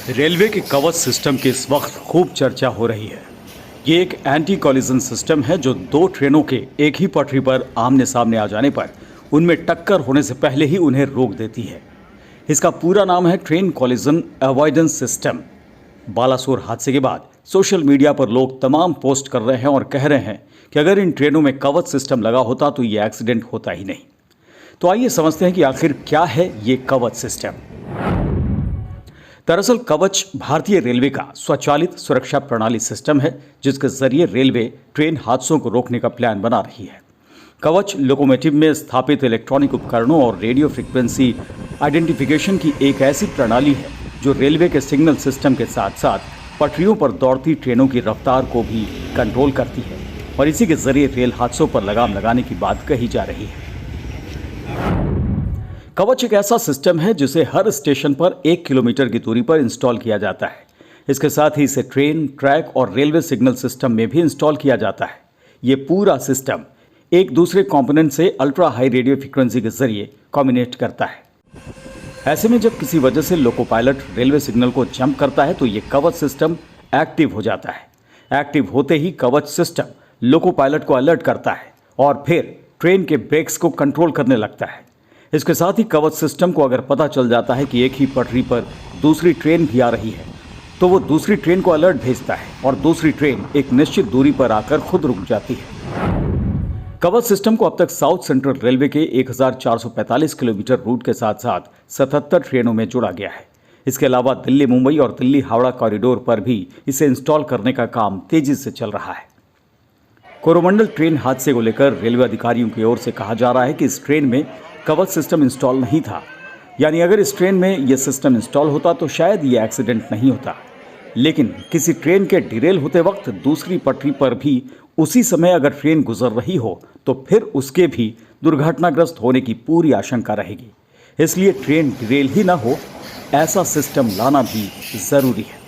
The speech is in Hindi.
रेलवे के कवच सिस्टम की इस वक्त खूब चर्चा हो रही है। ये एक एंटी कॉलिजन सिस्टम है जो दो ट्रेनों के एक ही पटरी पर आमने सामने आ जाने पर उनमें टक्कर होने से पहले ही उन्हें रोक देती है। इसका पूरा नाम है train collision avoidance system. Balasore हादसे के बाद सोशल मीडिया पर लोग तमाम पोस्ट कर रहे हैं और कह रहे हैं कि अगर इन ट्रेनों में कवच सिस्टम लगा होता तो ये एक्सीडेंट होता ही नहीं। तो आइए समझते हैं कि आखिर क्या है ये कवच सिस्टम। दरअसल कवच भारतीय रेलवे का स्वचालित सुरक्षा प्रणाली सिस्टम है जिसके जरिए रेलवे ट्रेन हादसों को रोकने का प्लान बना रही है। कवच लोकोमोटिव में स्थापित इलेक्ट्रॉनिक उपकरणों और रेडियो फ्रीक्वेंसी आइडेंटिफिकेशन की एक ऐसी प्रणाली है जो रेलवे के सिग्नल सिस्टम के साथ साथ पटरियों पर दौड़ती ट्रेनों की रफ्तार को भी कंट्रोल करती है और इसी के जरिए रेल हादसों पर लगाम लगाने की बात कही जा रही है। कवच एक ऐसा सिस्टम है जिसे हर स्टेशन पर 1 किलोमीटर की दूरी पर इंस्टॉल किया जाता है। इसके साथ ही इसे ट्रेन, ट्रैक और रेलवे सिग्नल सिस्टम में भी इंस्टॉल किया जाता है। ये पूरा सिस्टम एक दूसरे कंपोनेंट से अल्ट्रा हाई रेडियो फ्रीक्वेंसी के जरिए कम्युनिकेट करता है। ऐसे में जब किसी वजह से लोको पायलट रेलवे सिग्नल को जंप करता है तो ये कवच सिस्टम एक्टिव हो जाता है। एक्टिव होते ही कवच सिस्टम लोको पायलट को अलर्ट करता है और फिर ट्रेन के ब्रेक्स को कंट्रोल करने लगता है। इसके साथ ही कवच सिस्टम को अगर पता चल जाता है कि एक ही पटरी पर दूसरी ट्रेन भी आ रही है तो वो दूसरी ट्रेन को अलर्ट भेजता है और दूसरी ट्रेन एक निश्चित दूरी पर आकर खुद रुक जाती है। कवच सिस्टम को अब तक साउथ सेंट्रल रेलवे के 1445 किलोमीटर रूट के साथ साथ 77 ट्रेनों में जोड़ा गया है। इसके अलावा दिल्ली मुंबई और दिल्ली हावड़ा कॉरिडोर पर भी इसे इंस्टॉल करने का काम तेजी से चल रहा है। कोरोमंडल ट्रेन हादसे को लेकर रेलवे अधिकारियों की ओर से कहा जा रहा है कि इस ट्रेन में कवच सिस्टम इंस्टॉल नहीं था, यानी अगर इस ट्रेन में यह सिस्टम इंस्टॉल होता तो शायद ये एक्सीडेंट नहीं होता। लेकिन किसी ट्रेन के डिरेल होते वक्त दूसरी पटरी पर भी उसी समय अगर ट्रेन गुजर रही हो तो फिर उसके भी दुर्घटनाग्रस्त होने की पूरी आशंका रहेगी। इसलिए ट्रेन डिरेल ही ना हो ऐसा सिस्टम लाना भी जरूरी है।